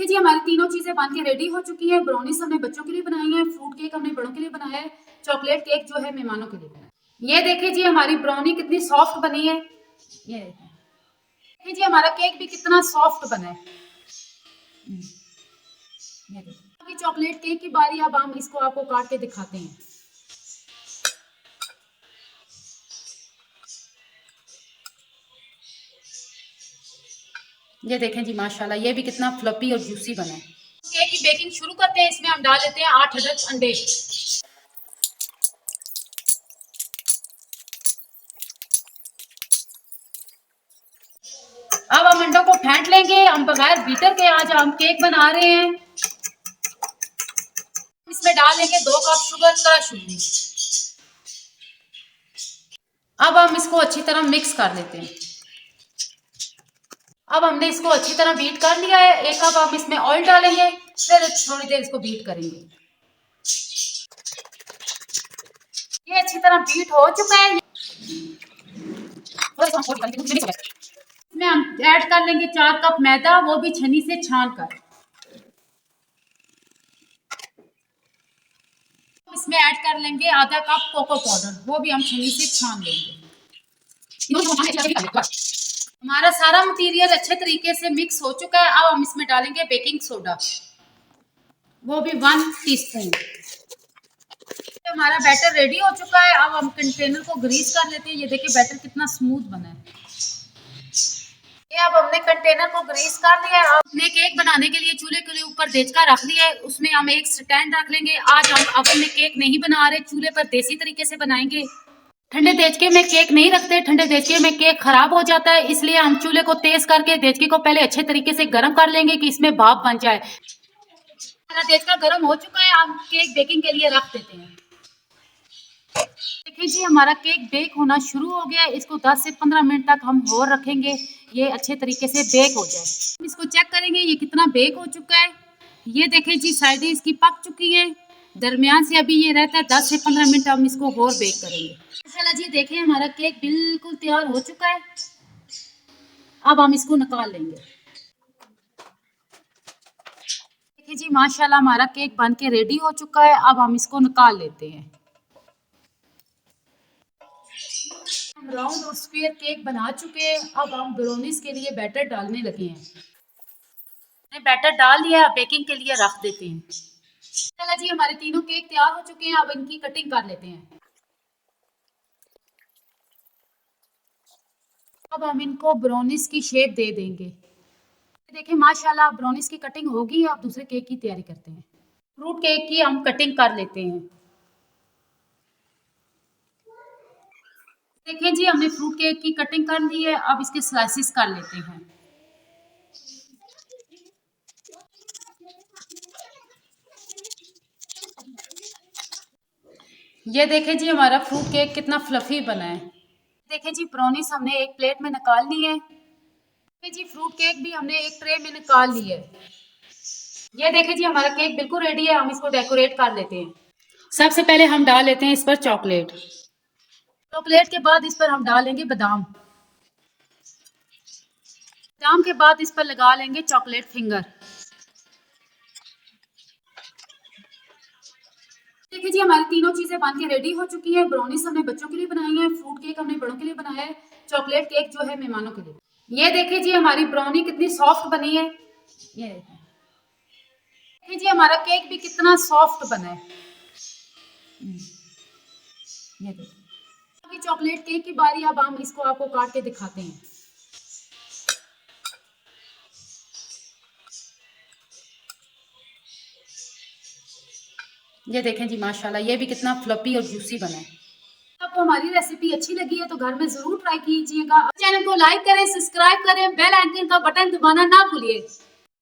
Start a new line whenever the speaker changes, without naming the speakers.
देखिए जी हमारी तीनों चीजें बन के रेडी हो चुकी है। ब्राउनीज हमने बच्चों के लिए बनाई है, फ्रूट केक हमने बड़ों के लिए बनाया है, चॉकलेट केक जो है मेहमानों के लिए बनाया है। ये देखिए जी हमारी ब्राउनी कितनी सॉफ्ट बनी है। ये देखिए जी हमारा केक भी कितना सॉफ्ट बना है। ये देखिए चॉकलेट केक की बारी, अब हम इसको आपको काट के दिखाते हैं। ये देखें जी माशाल्लाह ये भी कितना फ्लफी और जूसी बना है। केक की बेकिंग शुरू करते हैं। इसमें हम डाल लेते हैं 8 अदद अंडे। अब हम अंडों को फेंट लेंगे। हम बगैर बीटर के आज हम केक बना रहे हैं। इसमें डाल लेंगे 2 कप शुगर क्रश हुई। अब हम इसको अच्छी तरह मिक्स कर लेते हैं। अब हमने इसको अच्छी तरह बीट कर लिया है। एक कप हम इसमें ऑयल डालेंगे, फिर थोड़ी देर इसको बीट करेंगे। ये अच्छी तरह बीट हो चुका है। इसमें हम ऐड कर लेंगे 4 कप मैदा, वो भी छन्नी से छान कर। इसमें ऐड कर लेंगे आधा कप कोको पाउडर, वो भी हम छन्नी से छान लेंगे। हमारा सारा मटेरियल अच्छे तरीके से मिक्स हो चुका है। अब हम इसमें डालेंगे बेकिंग सोडा, वो भी 1 टीस्पून। हमारा बैटर रेडी हो चुका है। अब हम कंटेनर को ग्रीस कर लेते हैं। ये देखिए बैटर कितना स्मूथ बना है। ये अब हमने कंटेनर को ग्रीस कर लिया है। हमने केक बनाने के लिए चूल्हे के लिए ऊपर देचका रख लिया है, उसमें हम एक स्टैंड रख लेंगे। आज हम ओवन में केक नहीं बना रहे, चूल्हे पर देसी तरीके से बनाएंगे। ठंडे देचके में केक नहीं रखते, ठंडे देचके में केक खराब हो जाता है। इसलिए हम चूल्हे को तेज करके देचके को पहले अच्छे तरीके से गर्म कर लेंगे कि इसमें भाप बन जाए। हमारा देचका गर्म हो चुका है, हम केक बेकिंग के लिए रख देते हैं। देखिए जी हमारा केक बेक होना शुरू हो गया है। इसको 10 से 15 मिनट तक हम और रखेंगे, ये अच्छे तरीके से बेक हो जाए। इसको चेक करेंगे ये कितना बेक हो चुका है। ये देखें जी साइडें इसकी पक चुकी है, दरमियान से अभी ये रहता है। 10 से 15 मिनट हम इसको और बेक करेंगे। माशाल्लाह जी देखें हमारा केक बिल्कुल तैयार हो चुका है। अब हम इसको निकाल लेंगे। देखिए जी माशाल्लाह हमारा केक बन के रेडी हो चुका है। अब हम इसको निकाल लेते हैं। हम राउंड और स्क्वायर केक बना चुके हैं। अब हम ब्राउनीज के लिए बैटर डालने लगे हैं। हमने बैटर डाल दिया, बेकिंग के लिए रख देते हैं। चला जी हमारे तीनों केक तैयार हो चुके हैं। अब इनकी कटिंग कर लेते हैं। अब हम इनको ब्राउनीज की शेप दे देंगे। देखिए माशाल्लाह ब्राउनीज की कटिंग होगी। अब दूसरे केक की तैयारी करते हैं। फ्रूट केक की हम कटिंग कर लेते हैं। देखिए जी हमने फ्रूट केक की कटिंग कर ली है। अब इसके स्लाइसिस कर लेते हैं। ये देखें जी हमारा फ्रूट केक कितना फ्लफी बना है। देखें जी ब्राउनीज हमने एक प्लेट में निकाल ली है। देखिए जी फ्रूट केक भी हमने एक ट्रे में निकाल ली है। ये देखें जी हमारा केक बिल्कुल रेडी है। हम इसको डेकोरेट कर लेते हैं। सबसे पहले हम डाल लेते हैं इस पर चॉकलेट। चॉकलेट के बाद इस पर हम डालेंगे बादाम। बादाम के बाद इस पर लगा लेंगे चॉकलेट फिंगर। देखिए जी हमारी तीनों चीजें बन के रेडी हो चुकी है। ब्राउनीज हमने बच्चों के लिए बनाई है, फ्रूट केक हमने बड़ों के लिए बनाया है, चॉकलेट केक जो है मेहमानों के लिए। ये देखिए जी हमारी ब्राउनी कितनी सॉफ्ट बनी है। ये देखिए जी हमारा केक भी कितना सॉफ्ट बना है। ये देखिए चॉकलेट केक की बारी, अब हम इसको आपको काट के दिखाते हैं। ये देखें जी माशाल्लाह ये भी कितना फ्लफी और जूसी बना है। आपको हमारी रेसिपी अच्छी लगी है तो घर में जरूर ट्राई कीजिएगा। चैनल को लाइक करें, सब्सक्राइब करें, बेल आइकन का बटन दबाना ना भूलिए।